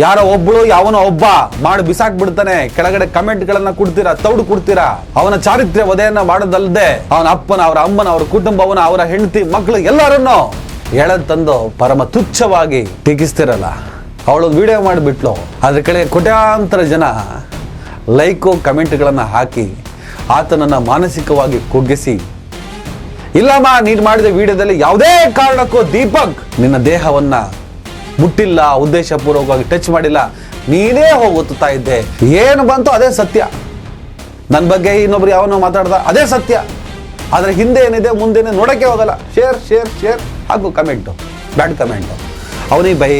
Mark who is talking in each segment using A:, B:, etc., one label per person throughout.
A: ಯಾರೋ ಒಬ್ಬಳು ಯಾವನೋ ಒಬ್ಬ ಮಾಡಿ ಬಿಸಾಕ್ ಬಿಡ್ತಾನೆ, ಕೆಳಗಡೆ ಕಮೆಂಟ್ ಗಳನ್ನ ಕೊಡ್ತೀರಾ, ತೌಡು ಕೊಡ್ತೀರಾ. ಅವನ ಚಾರಿತ್ರ್ಯ ವಧೆಯನ್ನ ಮಾಡೋದಲ್ಲದೆ ಅವನ ಅಪ್ಪನ, ಅವರ ಅಮ್ಮನ, ಅವರ ಕುಟುಂಬವನ್ನ, ಅವರ ಹೆಂಡತಿ ಮಕ್ಕಳು ಎಲ್ಲರನ್ನು ಎಳೆದ್ ತಂದು ಪರಮ ತುಚ್ಛವಾಗಿ ಟೀಕಿಸ್ತಿರಲ್ಲ. ಅವಳೊಂದು ವಿಡಿಯೋ ಮಾಡಿಬಿಟ್ಲು, ಅದ್ರ ಕಡೆ ಕೋಟ್ಯಾಂತರ ಜನ ಲೈಕು ಕಮೆಂಟ್ಗಳನ್ನ ಹಾಕಿ ಆತನನ್ನ ಮಾನಸಿಕವಾಗಿ ಕುಗ್ಗಿಸಿ, ಇಲ್ಲಮ್ಮ ನೀನು ಮಾಡಿದ ವಿಡಿಯೋದಲ್ಲಿ ಯಾವುದೇ ಕಾರಣಕ್ಕೂ ದೀಪಕ್ ನಿನ್ನ ದೇಹವನ್ನ ಮುಟ್ಟಿಲ್ಲ, ಉದ್ದೇಶಪೂರ್ವಕವಾಗಿ ಟಚ್ ಮಾಡಿಲ್ಲ, ನೀನೇ ಹೋಗುತ್ತಾ ಇದ್ದೆ, ಏನು ಬಂತು ಅದೇ ಸತ್ಯ. ನನ್ನ ಬಗ್ಗೆ ಇನ್ನೊಬ್ರು ಯಾವನೋ ಮಾತಾಡ್ದ ಅದೇ ಸತ್ಯ, ಆದ್ರೆ ಹಿಂದೆ ಏನಿದೆ ಮುಂದೇನೆ ನೋಡಕ್ಕೆ ಹೋಗಲ್ಲ. ಶೇರ್ ಶೇರ್ ಶೇರ್ ಹಾಕು ಕಮೆಂಟು, ಬ್ಯಾಡ್ ಕಮೆಂಟು. ಅವನಿಗೆ ಬೈ,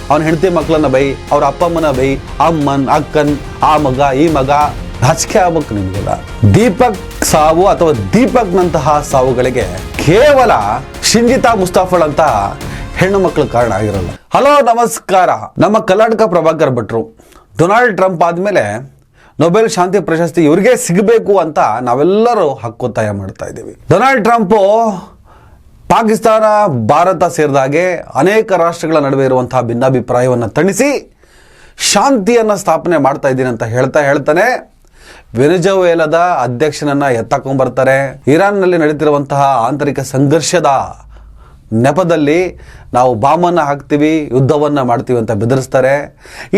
A: ಅವನ ಹೆಂಡತಿ ಮಕ್ಕಳನ್ನ ಬೈ, ಅವ್ರ ಅಪ್ಪ ಅಮ್ಮನ ಬೈ, ಅಮ್ಮನ್ ಅಕ್ಕನ್, ಆ ಮಗ ಈ ಮಗ, ನಾಚಿಕೆ ಆಗ್ಬೇಕು ನಿಮಗೆಲ್ಲ. ದೀಪಕ್ ಸಾವು ಅಥವಾ ದೀಪಕ್ನಂತಹ ಸಾವುಗಳಿಗೆ ಕೇವಲ ಶಿಂಜಿತಾ ಮುಸ್ತಫಲ್ ಅಂತ ಹೆಣ್ಣು ಮಕ್ಕಳು ಕಾರಣ ಆಗಿರಲ್ಲ. ಹಲೋ ನಮಸ್ಕಾರ. ನಮ್ಮ ಕರ್ನಾಟಕ ಪ್ರಭಾಕರ್ ಭಟ್ರು ಡೊನಾಲ್ಡ್ ಟ್ರಂಪ್ ಆದ್ಮೇಲೆ ನೊಬೆಲ್ ಶಾಂತಿ ಪ್ರಶಸ್ತಿ ಇವರಿಗೆ ಸಿಗಬೇಕು ಅಂತ ನಾವೆಲ್ಲರೂ ಹಕ್ಕೊತ್ತಾಯ ಮಾಡ್ತಾ ಇದ್ದೀವಿ. ಡೊನಾಲ್ಡ್ ಟ್ರಂಪ್ ಪಾಕಿಸ್ತಾನ, ಭಾರತ ಸೇರಿದ ಹಾಗೆ ಅನೇಕ ರಾಷ್ಟ್ರಗಳ ನಡುವೆ ಇರುವಂತಹ ಭಿನ್ನಾಭಿಪ್ರಾಯವನ್ನು ತಣಿಸಿ ಶಾಂತಿಯನ್ನ ಸ್ಥಾಪನೆ ಮಾಡ್ತಾ ಇದ್ದೀನಿ ಅಂತ ಹೇಳ್ತಾನೆ ವೆನೆಜುವೆಲಾದ ಅಧ್ಯಕ್ಷನನ್ನ ಎತ್ತಾಕೊಂಡ್ಬರ್ತಾರೆ. ಇರಾನ್ನಲ್ಲಿ ನಡೀತಿರುವಂತಹ ಆಂತರಿಕ ಸಂಘರ್ಷದ ನೆಪದಲ್ಲಿ ನಾವು ಬಾಂಬನ್ನು ಹಾಕ್ತೀವಿ, ಯುದ್ಧವನ್ನ ಮಾಡ್ತೀವಿ ಅಂತ ಬೆದರಿಸ್ತಾರೆ.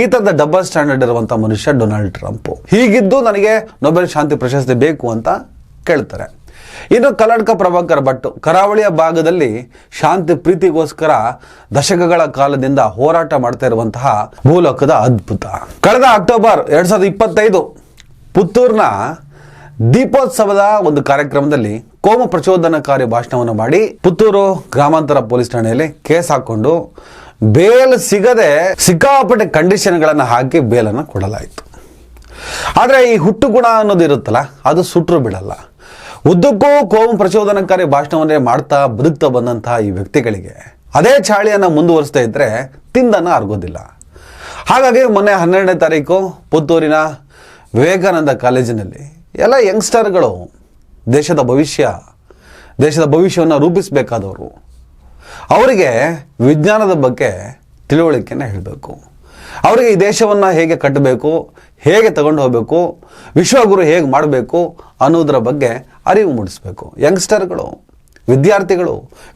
A: ಈ ಥರದ ಡಬಲ್ ಸ್ಟ್ಯಾಂಡರ್ಡ್ ಇರುವಂತಹ ಮನುಷ್ಯ ಡೊನಾಲ್ಡ್ ಟ್ರಂಪ್. ಹೀಗಿದ್ದು ನನಗೆ ನೊಬೆಲ್ ಶಾಂತಿ ಪ್ರಶಸ್ತಿ ಬೇಕು ಅಂತ ಕೇಳ್ತಾರೆ. ಇನ್ನು ಕರ್ನಾಟಕ ಪ್ರಭಾಕರ್ ಭಟ್ ಕರಾವಳಿಯ ಭಾಗದಲ್ಲಿ ಶಾಂತಿ ಪ್ರೀತಿಗೋಸ್ಕರ ದಶಕಗಳ ಕಾಲದಿಂದ ಹೋರಾಟ ಮಾಡ್ತಾ ಇರುವಂತಹ ಭೂಲೋಕದ ಅದ್ಭುತ. ಕಳೆದ ಅಕ್ಟೋಬರ್ 2025 ಪುತ್ತೂರಿನ ದೀಪೋತ್ಸವದ ಒಂದು ಕಾರ್ಯಕ್ರಮದಲ್ಲಿ ಕೋಮು ಪ್ರಚೋದನಕಾರಿ ಭಾಷಣವನ್ನು ಮಾಡಿ ಪುತ್ತೂರು ಗ್ರಾಮಾಂತರ ಪೊಲೀಸ್ ಠಾಣೆಯಲ್ಲಿ ಕೇಸ್ ಹಾಕೊಂಡು ಬೇಲ್ ಸಿಗದೆ ಸಿಕ್ಕಾಪಟ್ಟೆ ಕಂಡೀಷನ್ಗಳನ್ನು ಹಾಕಿ ಬೇಲನ್ನು ಕೊಡಲಾಯಿತು. ಆದರೆ ಈ ಹುಟ್ಟು ಗುಣ ಅನ್ನೋದು ಇರುತ್ತಲ್ಲ, ಅದು ಸುಟ್ಟರು ಬಿಡಲ್ಲ. ಉದ್ದಕ್ಕೂ ಕೋಮು ಪ್ರಚೋದನಕಾರಿ ಭಾಷಣವನ್ನೇ ಮಾಡ್ತಾ ಬದುಕ್ತಾ ಬಂದಂತಹ ಈ ವ್ಯಕ್ತಿಗಳಿಗೆ ಅದೇ ಚಾಳಿಯನ್ನು ಮುಂದುವರಿಸ್ತಾ ಇದ್ರೆ ತಿಂದನ್ನ ಅರ್ಗೋದಿಲ್ಲ. ಹಾಗಾಗಿ ಮೊನ್ನೆ 12ನೇ ತಾರೀಕು ಪುತ್ತೂರಿನ ವಿವೇಕಾನಂದ ಕಾಲೇಜಿನಲ್ಲಿ ಎಲ್ಲ ಯಂಗ್ಸ್ಟರ್ಗಳು ದೇಶದ ಭವಿಷ್ಯವನ್ನು ರೂಪಿಸಬೇಕಾದವರು, ಅವರಿಗೆ ವಿಜ್ಞಾನದ ಬಗ್ಗೆ ತಿಳುವಳಿಕೆಯನ್ನು ಹೇಳಬೇಕು. ಅವರಿಗೆ ಈ ದೇಶವನ್ನು ಹೇಗೆ ಕಟ್ಟಬೇಕು, ಹೇಗೆ ತಗೊಂಡು ಹೋಗಬೇಕು, ವಿಶ್ವಗುರು ಹೇಗೆ ಮಾಡಬೇಕು ಅನ್ನೋದರ ಬಗ್ಗೆ ಅರಿವು ಮೂಡಿಸಬೇಕು. ಯಂಗ್ಸ್ಟರ್ಗಳು,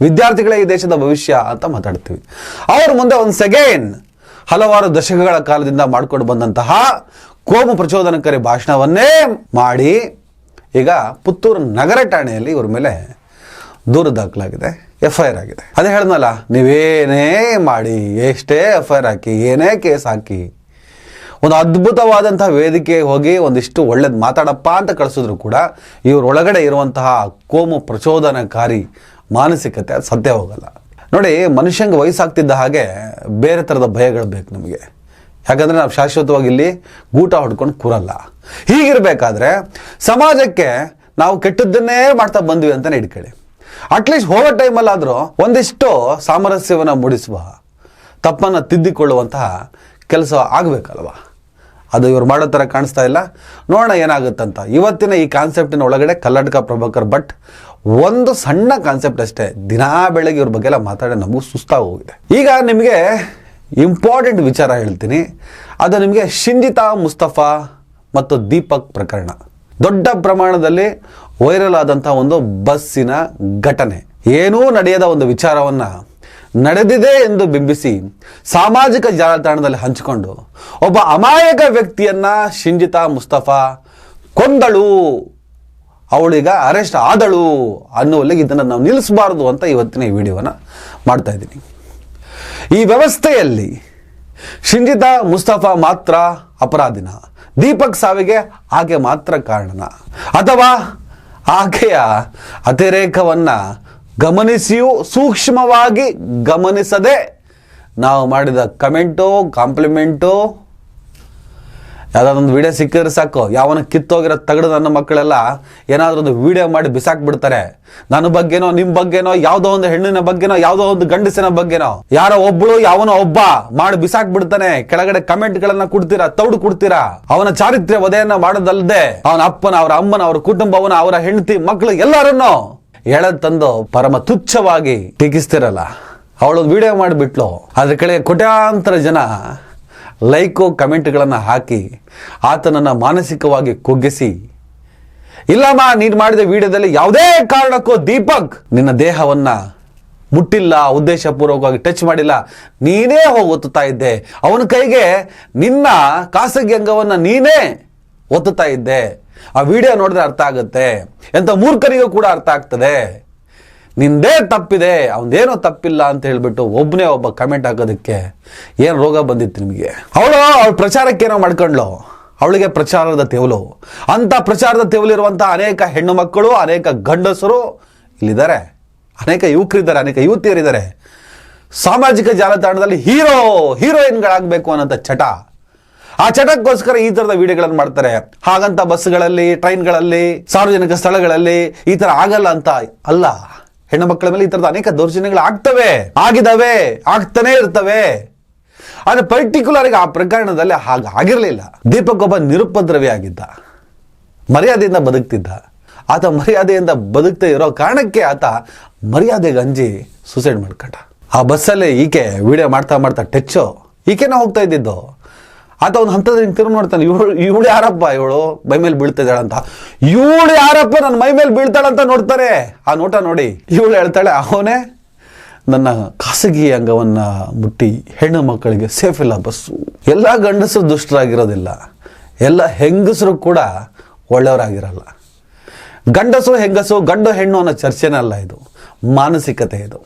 A: ವಿದ್ಯಾರ್ಥಿಗಳೇ ಈ ದೇಶದ ಭವಿಷ್ಯ ಅಂತ ಮಾತಾಡ್ತೀವಿ. ಅವ್ರ ಮುಂದೆ ಒಂದು ಸೆಕೆಂಡ್ ಹಲವಾರು ದಶಕಗಳ ಕಾಲದಿಂದ ಮಾಡ್ಕೊಂಡು ಬಂದಂತಹ ಕೋಮು ಪ್ರಚೋದನಕಾರಿ ಭಾಷಣವನ್ನೇ ಮಾಡಿ ಈಗ ಪುತ್ತೂರು ನಗರ ಠಾಣೆಯಲ್ಲಿ ಇವ್ರ ಮೇಲೆ ದೂರು ದಾಖಲಾಗಿದೆ, FIR ಆಗಿದೆ. ಅದೇ ಹೇಳಿದ್ನಲ್ಲ, ನೀವೇನೇ ಮಾಡಿ, ಎಷ್ಟೇ FIR ಹಾಕಿ, ಏನೇ ಕೇಸ್ ಹಾಕಿ, ಒಂದು ಅದ್ಭುತವಾದಂತಹ ವೇದಿಕೆ ಹೋಗಿ ಒಂದಿಷ್ಟು ಒಳ್ಳೇದು ಮಾತಾಡಪ್ಪ ಅಂತ ಕಳಿಸಿದ್ರು ಕೂಡ ಇವರೊಳಗಡೆ ಇರುವಂತಹ ಕೋಮು ಪ್ರಚೋದನಕಾರಿ ಮಾನಸಿಕತೆ ಅದು ಸದ್ಯ ಹೋಗಲ್ಲ. ನೋಡಿ, ಮನುಷ್ಯಂಗೆ ವಯಸ್ಸಾಗ್ತಿದ್ದ ಹಾಗೆ ಬೇರೆ ಥರದ ಭಯಗಳು ಬೇಕು ನಮಗೆ. ಯಾಕಂದರೆ ನಾವು ಶಾಶ್ವತವಾಗಿ ಇಲ್ಲಿ ಗೂಟ ಹೊಡ್ಕೊಂಡು ಕೂರಲ್ಲ. ಹೀಗಿರಬೇಕಾದ್ರೆ ಸಮಾಜಕ್ಕೆ ನಾವು ಕೆಟ್ಟದ್ದನ್ನೇ ಮಾಡ್ತಾ ಬಂದ್ವಿ ಅಂತಲೇ ಇಟ್ಕೊಳ್ಳಿ. ಅಟ್ಲೀಸ್ಟ್ ಹೋಗೋ ಟೈಮಲ್ಲಾದರೂ ಒಂದಿಷ್ಟು ಸಾಮರಸ್ಯವನ್ನು ಮೂಡಿಸುವ, ತಪ್ಪನ್ನು ತಿದ್ದಿಕೊಳ್ಳುವಂತಹ ಕೆಲಸ ಆಗಬೇಕಲ್ವ. ಅದು ಇವ್ರು ಮಾಡೋ ಥರ ಕಾಣಿಸ್ತಾ ಇಲ್ಲ. ನೋಡೋಣ ಏನಾಗುತ್ತಂತ. ಇವತ್ತಿನ ಈ ಕಾನ್ಸೆಪ್ಟಿನ ಒಳಗಡೆ ಕರ್ನಾಟಕ ಪ್ರಭಾಕರ್ ಭಟ್ ಒಂದು ಸಣ್ಣ ಕಾನ್ಸೆಪ್ಟ್ ಅಷ್ಟೇ. ದಿನಾ ಬೆಳಗ್ಗೆ ಇವ್ರ ಬಗ್ಗೆ ಎಲ್ಲ ಮಾತಾಡಿ ನಮಗೂ ಸುಸ್ತಾಗಿ ಹೋಗಿದೆ. ಈಗ ನಿಮಗೆ ಇಂಪಾರ್ಟೆಂಟ್ ವಿಚಾರ ಹೇಳ್ತೀನಿ. ಅದು ನಿಮಗೆ ಶಿಂಜಿತಾ ಮುಸ್ತಫಾ ಮತ್ತು ದೀಪಕ್ ಪ್ರಕರಣ. ದೊಡ್ಡ ಪ್ರಮಾಣದಲ್ಲಿ ವೈರಲ್ ಆದಂತಹ ಒಂದು ಬಸ್ಸಿನ ಘಟನೆ, ಏನೂ ನಡೆಯದ ಒಂದು ವಿಚಾರವನ್ನ ನಡೆದಿದೆ ಎಂದು ಬಿಂಬಿಸಿ ಸಾಮಾಜಿಕ ಜಾಲತಾಣದಲ್ಲಿ ಹಂಚಿಕೊಂಡು ಒಬ್ಬ ಅಮಾಯಕ ವ್ಯಕ್ತಿಯನ್ನ ಶಿಂಜಿತಾ ಮುಸ್ತಫಾ ಕೊಂದಳು, ಅವಳೀಗ ಅರೆಸ್ಟ್ ಆದಳು ಅನ್ನುವಲ್ಲಿಗೆ ಇದನ್ನು ನಾವು ನಿಲ್ಲಿಸಬಾರದು ಅಂತ ಇವತ್ತಿನ ಈ ವಿಡಿಯೋನ ಮಾಡ್ತಾ ಇದ್ದೀನಿ. ಈ ವ್ಯವಸ್ಥೆಯಲ್ಲಿ ಶಿಂಜಿತಾ ಮುಸ್ತಫಾ ಮಾತ್ರ ಅಪರಾಧಿನ, ದೀಪಕ್ ಸಾವಿಗೆ ಆಕೆ ಮಾತ್ರ ಕಾರಣನ, ಅಥವಾ ಆಕೆಯ ಅತಿರೇಕವನ್ನ ಗಮನಿಸಿಯೂ ಸೂಕ್ಷ್ಮವಾಗಿ ಗಮನಿಸದೆ ನಾವು ಮಾಡಿದ ಕಮೆಂಟು, ಕಾಂಪ್ಲಿಮೆಂಟು, ಯಾವುದಾದೊಂದು ವಿಡಿಯೋ ಸಿಕ್ಕಿದ್ರೆ ಸಾಕು, ಯಾವನ ಕಿತ್ತೋಗಿರೋ ತಗಡು ನನ್ನ ಮಕ್ಕಳೆಲ್ಲ ಏನಾದರೂ ಒಂದು ವಿಡಿಯೋ ಮಾಡಿ ಬಿಸಾಕ್ಬಿಡ್ತಾರೆ. ನನ್ನ ಬಗ್ಗೆನೋ, ನಿಮ್ಮ ಬಗ್ಗೆನೋ, ಯಾವುದೋ ಒಂದು ಹೆಣ್ಣಿನ ಬಗ್ಗೆನೋ, ಯಾವುದೋ ಒಂದು ಗಂಡಸಿನ ಬಗ್ಗೆನೋ, ಯಾರೋ ಒಬ್ಬಳು ಯಾವನೋ ಒಬ್ಬ ಮಾಡಿ ಬಿಸಾಕ್ಬಿಡ್ತಾನೆ, ಕೆಳಗಡೆ ಕಮೆಂಟ್ಗಳನ್ನ ಕೊಡ್ತೀರಾ, ತೌಡು ಕೊಡ್ತೀರಾ. ಅವನ ಚಾರಿತ್ರ್ಯ ವಧೆಯನ್ನ ಮಾಡೋದಲ್ಲದೆ ಅವನ ಅಪ್ಪನ, ಅವರ ಅಮ್ಮನ, ಅವರ ಕುಟುಂಬವನ್ನ, ಅವರ ಹೆಂಡತಿ ಮಕ್ಕಳು ಎಲ್ಲರನ್ನು ಎಳೆದ್ ತಂದು ಪರಮ ತುಚ್ಛವಾಗಿ ಟೀಕಿಸ್ತಿರಲ್ಲ. ಅವಳೊಂದು ವಿಡಿಯೋ ಮಾಡಿಬಿಟ್ಲು, ಅದ್ರ ಕಡೆ ಕೋಟ್ಯಾಂತರ ಜನ ಲೈಕು ಕಮೆಂಟ್ಗಳನ್ನು ಹಾಕಿ ಆತನನ್ನು ಮಾನಸಿಕವಾಗಿ ಕುಗ್ಗಿಸಿ, ಇಲ್ಲಮ್ಮ ನೀನು ಮಾಡಿದ ವಿಡಿಯೋದಲ್ಲಿ ಯಾವುದೇ ಕಾರಣಕ್ಕೂ ದೀಪಕ್ ನಿನ್ನ ದೇಹವನ್ನ ಮುಟ್ಟಿಲ್ಲ, ಉದ್ದೇಶಪೂರ್ವಕವಾಗಿ ಟಚ್ ಮಾಡಿಲ್ಲ, ನೀನೇ ಹೋಗಿ ಒತ್ತುತ್ತಾ ಇದ್ದೆ, ಅವನ ಕೈಗೆ ನಿನ್ನ ಖಾಸಗಿ ಅಂಗವನ್ನು ನೀನೇ ಒತ್ತುತ್ತಾ ಇದ್ದೆ. ಆ ವಿಡಿಯೋ ನೋಡಿದ್ರೆ ಅರ್ಥ ಆಗುತ್ತೆ, ಎಂಥ ಮೂರ್ಖನಿಗೂ ಕೂಡ ಅರ್ಥ ಆಗ್ತದೆ. ನಿಂದೇ ತಪ್ಪಿದೆ, ಅವನದೇನೋ ತಪ್ಪಿಲ್ಲ ಅಂತ ಹೇಳ್ಬಿಟ್ಟು ಒಬ್ಬನೇ ಒಬ್ಬ ಕಮೆಂಟ್ ಹಾಕೋದಕ್ಕೆ ಏನು ರೋಗ ಬಂದಿತ್ತು ನಿಮಗೆ? ಅವಳ ಪ್ರಚಾರಕ್ಕೇನೋ ಮಾಡ್ಕೊಂಡ್ಲು, ಅವಳಿಗೆ ಪ್ರಚಾರದ ತೆವಲು. ಅಂತ ಪ್ರಚಾರದ ತೆವಲಿರುವಂಥ ಅನೇಕ ಹೆಣ್ಣು ಮಕ್ಕಳು, ಅನೇಕ ಗಂಡಸರು ಇಲ್ಲಿದ್ದಾರೆ, ಅನೇಕ ಯುವಕರಿದ್ದಾರೆ, ಅನೇಕ ಯುವತಿಯರಿದ್ದಾರೆ. ಸಾಮಾಜಿಕ ಜಾಲತಾಣದಲ್ಲಿ ಹೀರೋಯಿನ್ಗಳಾಗಬೇಕು ಅನ್ನೋಂಥ ಚಟ, ಆ ಚಟಕ್ಕೋಸ್ಕರ ಈ ಥರದ ವಿಡಿಯೋಗಳನ್ನು ಮಾಡ್ತಾರೆ. ಹಾಗಂತ ಬಸ್ಗಳಲ್ಲಿ, ಟ್ರೈನ್ಗಳಲ್ಲಿ, ಸಾರ್ವಜನಿಕ ಸ್ಥಳಗಳಲ್ಲಿ ಈ ಥರ ಆಗಲ್ಲ ಅಂತ ಅಲ್ಲ. ಹೆಣ್ಣು ಮಕ್ಕಳ ಮೇಲೆ ಈ ಥರದ ಅನೇಕ ದೌರ್ಜನ್ಯಗಳು ಆಗಿದಾವೆ, ಆಗ್ತಾನೆ ಇರ್ತವೆ. ಆದರೆ ಪರ್ಟಿಕ್ಯುಲರ್ ಆಗಿ ಆ ಪ್ರಕರಣದಲ್ಲಿ ಹಾಗಾಗಿರಲಿಲ್ಲ. ದೀಪಕ್ ಒಬ್ಬ ನಿರುಪದ್ರವಿ ಆಗಿದ್ದ, ಮರ್ಯಾದೆಯಿಂದ ಬದುಕ್ತಿದ್ದ. ಆತ ಮರ್ಯಾದೆಯಿಂದ ಬದುಕ್ತಾ ಇರೋ ಕಾರಣಕ್ಕೆ ಆತ ಮರ್ಯಾದೆಗೆ ಅಂಜಿ ಸೂಸೈಡ್ ಮಾಡ್ಕೊಂಡ. ಆ ಬಸ್ಸಲ್ಲಿ ಈಕೆ ವಿಡಿಯೋ ಮಾಡ್ತಾ ಟೆಚ್ಚು, ಈಕೆನ ಹೋಗ್ತಾ ಇದ್ದಿದ್ದು. ಆತ ಒಂದು ಹಂತದಲ್ಲಿ ತಿರುಗಿ ನೋಡ್ತಾನೆ, ಇವಳು ಯಾರಪ್ಪ, ಇವಳು ಮೈ ಮೇಲೆ ಬೀಳ್ತಿದ್ದಾಳಂತ, ಇವಳು ಯಾರಪ್ಪ ನನ್ನ ಮೈ ಮೇಲೆ ಬೀಳ್ತಾಳಂತ ನೋಡ್ತಾರೆ. ಆ ನೋಟ ನೋಡಿ ಇವಳು ಹೇಳ್ತಾಳೆ, ಅವನೇ ನನ್ನ ಖಾಸಗಿ ಅಂಗವನ್ನ ಮುಟ್ಟಿ ಹೆಣ್ಣು ಮಕ್ಕಳಿಗೆ ಸೇಫ್ ಇಲ್ಲ ಬಸ್ಸು. ಎಲ್ಲ ಗಂಡಸರು ದುಷ್ಟರಾಗಿರೋದಿಲ್ಲ, ಎಲ್ಲ ಹೆಂಗಸರು ಕೂಡ ಒಳ್ಳೆಯವರಾಗಿರಲ್ಲ. ಗಂಡಸು ಹೆಂಗಸು, ಗಂಡು ಹೆಣ್ಣು ಅನ್ನೋ ಚರ್ಚೆನೇ ಅಲ್ಲ, ಇದು ಮಾನಸಿಕತೆ. ಇದು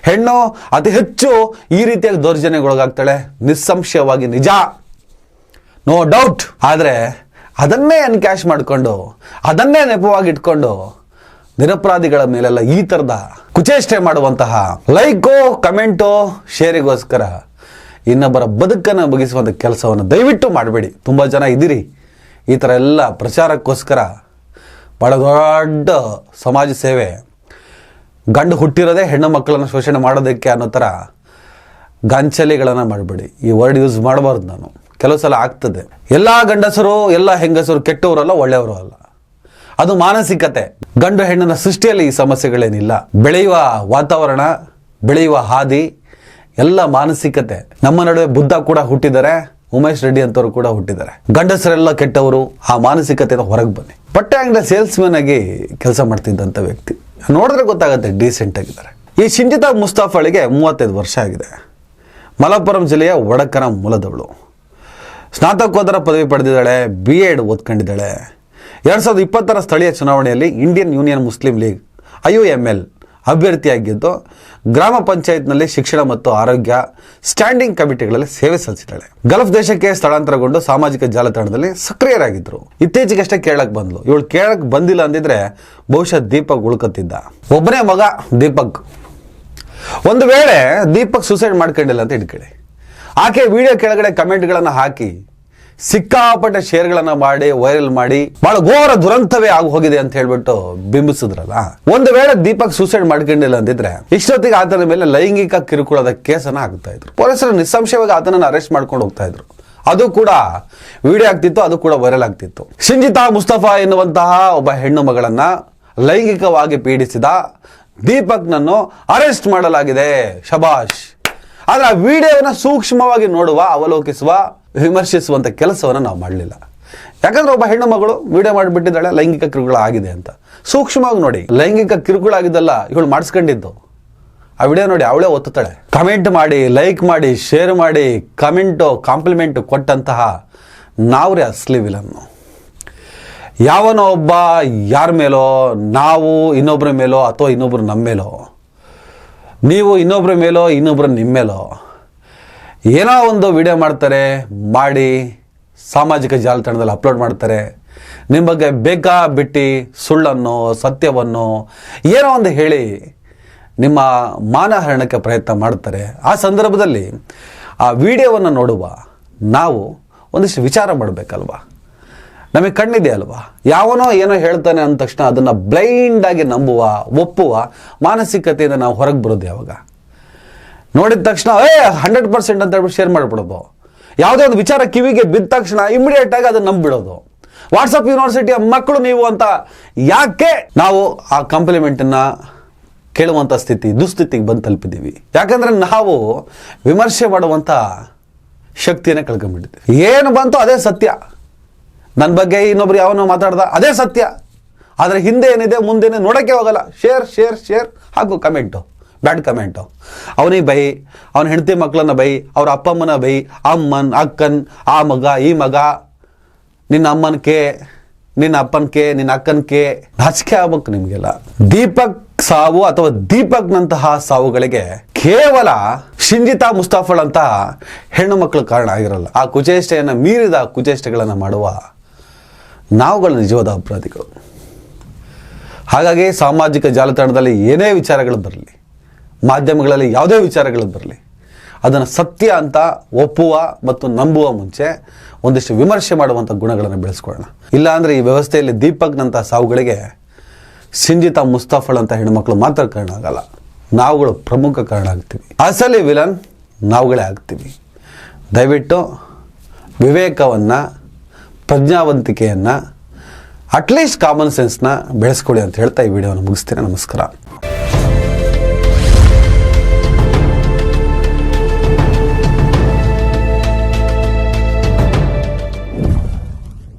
A: ಹೆಣ್ಣು ಅತಿ ಹೆಚ್ಚು ಈ ರೀತಿಯಾಗಿ ದೌರ್ಜನ್ಯಗೊಳಗಾಗ್ತಾಳೆ, ನಿಸ್ಸಂಶಯವಾಗಿ ನಿಜ, ನೋ ಡೌಟ್. ಆದರೆ ಅದನ್ನೇ ಎನ್ಕ್ಯಾಶ್ ಮಾಡಿಕೊಂಡು, ಅದನ್ನೇ ನೆಪವಾಗಿ ಇಟ್ಕೊಂಡು ನಿರಪರಾಧಿಗಳ ಮೇಲೆಲ್ಲ ಈ ಥರದ ಕುಚೇಷ್ಟೆ ಮಾಡುವಂತಹ ಲೈಕು, ಕಮೆಂಟು, ಶೇರಿಗೋಸ್ಕರ ಇನ್ನೊಬ್ಬರ ಬದುಕನ್ನು ಬಗೆಸುವಂಥ ಕೆಲಸವನ್ನು ದಯವಿಟ್ಟು ಮಾಡಬೇಡಿ. ತುಂಬ ಜನ ಇದ್ದೀರಿ ಈ ಥರ ಎಲ್ಲ ಪ್ರಚಾರಕ್ಕೋಸ್ಕರ. ಭಾಳ ದೊಡ್ಡ ಸಮಾಜ ಸೇವೆ, ಗಂಡು ಹುಟ್ಟಿರೋದೇ ಹೆಣ್ಣು ಮಕ್ಕಳನ್ನು ಶೋಷಣೆ ಮಾಡೋದಕ್ಕೆ ಅನ್ನೋ ಥರ ಗಾಂಚಲಿಗಳನ್ನು ಮಾಡಬೇಡಿ. ಈ ವರ್ಡ್ ಯೂಸ್ ಮಾಡಬಾರ್ದು. ನಾನು ಕೆಲವು ಸಲ ಆಗ್ತದೆ, ಎಲ್ಲ ಗಂಡಸರು ಎಲ್ಲ ಹೆಂಗಸರು ಕೆಟ್ಟವರಲ್ಲ, ಒಳ್ಳೆಯವರು ಅಲ್ಲ. ಅದು ಮಾನಸಿಕತೆ. ಗಂಡು ಹೆಣ್ಣಿನ ಸೃಷ್ಟಿಯಲ್ಲಿ ಈ ಸಮಸ್ಯೆಗಳೇನಿಲ್ಲ. ಬೆಳೆಯುವ ವಾತಾವರಣ, ಬೆಳೆಯುವ ಹಾದಿ ಎಲ್ಲ ಮಾನಸಿಕತೆ. ನಮ್ಮ ನಡುವೆ ಬುದ್ಧ ಕೂಡ ಹುಟ್ಟಿದ್ದಾರೆ, ಉಮೇಶ್ ರೆಡ್ಡಿ ಅಂತವರು ಕೂಡ ಹುಟ್ಟಿದ್ದಾರೆ. ಗಂಡಸರೆಲ್ಲ ಕೆಟ್ಟವರು. ಆ ಮಾನಸಿಕತೆಯಿಂದ ಹೊರಗೆ ಬನ್ನಿ. ಬಟ್ಟೆ ಅಂಗಡಿ ಸೇಲ್ಸ್ಮನ್ ಆಗಿ ಕೆಲಸ ಮಾಡ್ತಿದ್ದಂಥ ವ್ಯಕ್ತಿ, ನೋಡಿದ್ರೆ ಗೊತ್ತಾಗುತ್ತೆ ಡೀಸೆಂಟ್ ಆಗಿದ್ದಾರೆ. ಈ ಶಿಂಜಿತಾ ಮುಸ್ತಫಾಳಿಗೆ 35 ವರ್ಷ ಆಗಿದೆ. ಮಲಪ್ಪುರಂ ಜಿಲ್ಲೆಯ ವಡಕರ ಮೂಲದವಳು. ಸ್ನಾತಕೋತ್ತರ ಪದವಿ ಪಡೆದಿದ್ದಾಳೆ, BEd ಓದ್ಕೊಂಡಿದ್ದಾಳೆ. 2020 ಸ್ಥಳೀಯ ಚುನಾವಣೆಯಲ್ಲಿ Indian union Muslim league IUML ಅಭ್ಯರ್ಥಿಯಾಗಿದ್ದು, ಗ್ರಾಮ ಪಂಚಾಯತ್ನಲ್ಲಿ ಶಿಕ್ಷಣ ಮತ್ತು ಆರೋಗ್ಯ ಸ್ಟ್ಯಾಂಡಿಂಗ್ ಕಮಿಟಿಗಳಲ್ಲಿ ಸೇವೆ ಸಲ್ಲಿಸಿದ್ದಾಳೆ. ಗಲ್ಫ್ ದೇಶಕ್ಕೆ ಸ್ಥಳಾಂತರಗೊಂಡು ಸಾಮಾಜಿಕ ಜಾಲತಾಣದಲ್ಲಿ ಸಕ್ರಿಯರಾಗಿದ್ದರು. ಇತ್ತೀಚೆಗಷ್ಟೇ ಕೇಳಕ್ ಬಂದ್ಲು. ಇವಳು ಕೇಳಕ್ ಬಂದಿಲ್ಲ ಅಂದಿದ್ರೆ ಬಹುಶಃ ದೀಪಕ್ ಉಳ್ಕತ್ತಿದ್ದ. ಒಬ್ಬನೇ ಮಗ ದೀಪಕ್. ಒಂದು ವೇಳೆ ದೀಪಕ್ ಸೂಸೈಡ್ ಮಾಡ್ಕೊಂಡಿಲ್ಲ ಅಂತ ಇಟ್ಕೊಳ್ಳಿ, ಆಕೆ ವಿಡಿಯೋ ಕೆಳಗಡೆ ಕಮೆಂಟ್ಗಳನ್ನು ಹಾಕಿ ಸಿಕ್ಕಾಪಟ್ಟೆ ಶೇರ್ಗಳನ್ನು ಮಾಡಿ ವೈರಲ್ ಮಾಡಿ ಬಹಳ ಘೋರ ದುರಂತವೇ ಆಗಿ ಹೋಗಿದೆ ಅಂತ ಹೇಳ್ಬಿಟ್ಟು ಬಿಂಬಿಸಿದ್ರಲ್ಲ. ಒಂದು ವೇಳೆ ದೀಪಕ್ ಸೂಸೈಡ್ ಮಾಡ್ಕೊಂಡಿಲ್ಲ ಅಂದಿದ್ರೆ ಇಷ್ಟೊತ್ತಿಗೆ ಆತನ ಮೇಲೆ ಲೈಂಗಿಕ ಕಿರುಕುಳದ ಕೇಸನ್ನ ಹಾಕ್ತಾ ಇದ್ರು. ಪೊಲೀಸರು ನಿಸ್ಸಂಶಯವಾಗಿ ಆತನನ್ನು ಅರೆಸ್ಟ್ ಮಾಡ್ಕೊಂಡು ಹೋಗ್ತಾ ಇದ್ರು. ಅದು ಕೂಡ ವಿಡಿಯೋ ಆಗ್ತಿತ್ತು, ಅದು ಕೂಡ ವೈರಲ್ ಆಗ್ತಿತ್ತು. ಶಿಂಜಿತಾ ಮುಸ್ತಫಾ ಎನ್ನುವಂತಹ ಒಬ್ಬ ಹೆಣ್ಣು ಮಗಳನ್ನ ಲೈಂಗಿಕವಾಗಿ ಪೀಡಿಸಿದ ದೀಪಕ್ನನ್ನು ಅರೆಸ್ಟ್ ಮಾಡಲಾಗಿದೆ. ಶಬಾಷ್. ಆದ್ರೆ ಆ ವಿಡಿಯೋವನ್ನ ಸೂಕ್ಷ್ಮವಾಗಿ ನೋಡುವ, ಅವಲೋಕಿಸುವ, ವಿಮರ್ಶಿಸುವಂತ ಕೆಲಸವನ್ನು ನಾವು ಮಾಡಲಿಲ್ಲ. ಯಾಕಂದ್ರೆ ಒಬ್ಬ ಹೆಣ್ಣು ಮಗಳು ವಿಡಿಯೋ ಮಾಡಿಬಿಟ್ಟಿದ್ದಾಳೆ, ಲೈಂಗಿಕ ಕಿರುಕುಳ ಆಗಿದೆ ಅಂತ. ಸೂಕ್ಷ್ಮವಾಗಿ ನೋಡಿ, ಲೈಂಗಿಕ ಕಿರುಕುಳ ಆಗಿದ್ದಲ್ಲ, ಇವಳು ಮಾಡಿಸ್ಕೊಂಡಿದ್ದು. ಆ ವಿಡಿಯೋ ನೋಡಿ ಅವಳೇ ಒತ್ತುತ್ತಾಳೆ. ಕಮೆಂಟ್ ಮಾಡಿ, ಲೈಕ್ ಮಾಡಿ, ಶೇರ್ ಮಾಡಿ, ಕಮೆಂಟು, ಕಾಂಪ್ಲಿಮೆಂಟ್ ಕೊಟ್ಟಂತಹ ನಾವ್ರೆ ಅಸ್ಲಿ ವಿಲನ್ನು. ಯಾವನೋ ಒಬ್ಬ ಯಾರ ಮೇಲೋ, ನಾವು ಇನ್ನೊಬ್ಬರ ಮೇಲೋ ಅಥವಾ ಇನ್ನೊಬ್ರು ನಮ್ಮ ಮೇಲೋ, ನೀವು ಇನ್ನೊಬ್ಬರ ಮೇಲೋ ಇನ್ನೊಬ್ರು ನಿಮ್ಮ ಮೇಲೋ ಏನೋ ಒಂದು ವಿಡಿಯೋ ಮಾಡಿ ಸಾಮಾಜಿಕ ಜಾಲತಾಣದಲ್ಲಿ ಅಪ್ಲೋಡ್ ಮಾಡ್ತಾರೆ. ನಿಮ್ಮ ಬಗ್ಗೆ ಬೇಕಾ ಬಿಟ್ಟು ಸುಳ್ಳನ್ನು, ಸತ್ಯವನ್ನು ಏನೋ ಒಂದು ಹೇಳಿ ನಿಮ್ಮ ಮಾನಹರಣಕ್ಕೆ ಪ್ರಯತ್ನ ಮಾಡ್ತಾರೆ. ಆ ಸಂದರ್ಭದಲ್ಲಿ ಆ ವಿಡಿಯೋವನ್ನು ನೋಡುವ ನಾವು ಒಂದಿಷ್ಟು ವಿಚಾರ ಮಾಡಬೇಕಲ್ವಾ? ನಮಗೆ ಕಣ್ಣಿದೆ ಅಲ್ವಾ? ಯಾವನೋ ಏನೋ ಹೇಳ್ತಾನೆ ಅಂದ ತಕ್ಷಣ ಅದನ್ನು ಬ್ಲೈಂಡಾಗಿ ನಂಬುವ, ಒಪ್ಪುವ ಮಾನಸಿಕತೆಯಿಂದ ನಾವು ಹೊರಗೆ ಬರೋದು ಯಾವಾಗ? ನೋಡಿದ ತಕ್ಷಣ 100% ಅಂತ ಹೇಳ್ಬಿಟ್ಟು ಶೇರ್ ಮಾಡಿಬಿಡೋದು. ಯಾವುದೇ ಒಂದು ವಿಚಾರ ಕಿವಿಗೆ ಬಿದ್ದ ತಕ್ಷಣ ಇಮಿಡಿಯೇಟ್ ಆಗಿ ಅದನ್ನು ನಂಬಿಬಿಡೋದು. ವಾಟ್ಸಪ್ ಯೂನಿವರ್ಸಿಟಿಯ ಮಕ್ಕಳು ನೀವು ಅಂತ ಯಾಕೆ ನಾವು ಆ ಕಾಂಪ್ಲಿಮೆಂಟನ್ನು ಕೇಳುವಂಥ ದುಸ್ಥಿತಿಗೆ ಬಂದು ತಲುಪಿದ್ದೀವಿ? ಯಾಕಂದರೆ ನಾವು ವಿಮರ್ಶೆ ಮಾಡುವಂಥ ಶಕ್ತಿಯನ್ನೇ ಕಳ್ಕೊಂಡ್ಬಿಟ್ಟಿದೆ. ಏನು ಬಂತು ಅದೇ ಸತ್ಯ. ನನ್ನ ಬಗ್ಗೆ ಇನ್ನೊಬ್ರು ಯಾವನೋ ಮಾತಾಡ್ದ ಅದೇ ಸತ್ಯ. ಆದರೆ ಹಿಂದೆ ಏನಿದೆ ಮುಂದೇನೆ ನೋಡೋಕ್ಕೆ ಹೋಗಲ್ಲ. ಶೇರ್ ಹಾಕು ಕಮೆಂಟು, ಬ್ಯಾಡ್ ಕಮೆಂಟು. ಅವನಿಗೆ ಬೈ, ಅವನ ಹೆಂಡತಿ ಮಕ್ಕಳನ್ನ ಬೈ, ಅವ್ರ ಅಪ್ಪ ಅಮ್ಮನ ಬೈ, ಅಮ್ಮನ್ ಅಕ್ಕನ್, ಆ ಮಗ ಈ ಮಗ, ನಿನ್ನ ಅಮ್ಮನಕ್ಕೆ, ನಿನ್ನ ಅಪ್ಪನಕ್ಕೆ, ನಿನ್ನ ಅಕ್ಕನಕ್ಕೆ. ನಾಚಿಕೆ ಆಗ್ಬೇಕು ನಿಮಗೆಲ್ಲ. ದೀಪಕ್ ಸಾವು ಅಥವಾ ದೀಪಕ್ನಂತಹ ಸಾವುಗಳಿಗೆ ಕೇವಲ ಶಿಂಜಿತಾ ಮುಸ್ತಫಲ್ ಅಂತ ಹೆಣ್ಣು ಮಕ್ಕಳು ಕಾರಣ ಆಗಿರಲ್ಲ. ಆ ಕುಚೇಷ್ಟೆಯನ್ನು ಮೀರಿದ ಕುಚೇಷ್ಟೆಗಳನ್ನು ಮಾಡುವ ನಾವುಗಳು ನಿಜವಾದ ಅಪರಾಧಿಗಳು. ಹಾಗಾಗಿ ಸಾಮಾಜಿಕ ಜಾಲತಾಣದಲ್ಲಿ ಏನೇ ವಿಚಾರಗಳು ಬರಲಿ, ಮಾಧ್ಯಮಗಳಲ್ಲಿ ಯಾವುದೇ ವಿಚಾರಗಳು ಬರಲಿ, ಅದನ್ನು ಸತ್ಯ ಅಂತ ಒಪ್ಪುವ ಮತ್ತು ನಂಬುವ ಮುಂಚೆ ಒಂದಿಷ್ಟು ವಿಮರ್ಶೆ ಮಾಡುವಂಥ ಗುಣಗಳನ್ನು ಬೆಳೆಸ್ಕೊಳ್ಳೋಣ. ಇಲ್ಲಾಂದರೆ ಈ ವ್ಯವಸ್ಥೆಯಲ್ಲಿ ದೀಪಕ್ನಂಥ ಸಾವುಗಳಿಗೆ ಶಿಂಜಿತಾ ಮುಸ್ತಫಲ್ ಅಂತ ಹೆಣ್ಮಕ್ಳು ಮಾತ್ರ ಕಾರಣ ಆಗಲ್ಲ, ನಾವುಗಳು ಪ್ರಮುಖ ಕಾರಣ ಆಗ್ತೀವಿ. ಅಸಲಿ ವಿಲನ್ ನಾವುಗಳೇ ಆಗ್ತೀವಿ. ದಯವಿಟ್ಟು ವಿವೇಕವನ್ನು, ಪ್ರಜ್ಞಾವಂತಿಕೆಯನ್ನು, ಅಟ್ಲೀಸ್ಟ್ ಕಾಮನ್ ಸೆನ್ಸ್ನ ಬೆಳೆಸ್ಕೊಳ್ಳಿ ಅಂತ ಹೇಳ್ತಾ ಈ ವಿಡಿಯೋನ ಮುಗಿಸ್ತೀನಿ. ನಮಸ್ಕಾರ.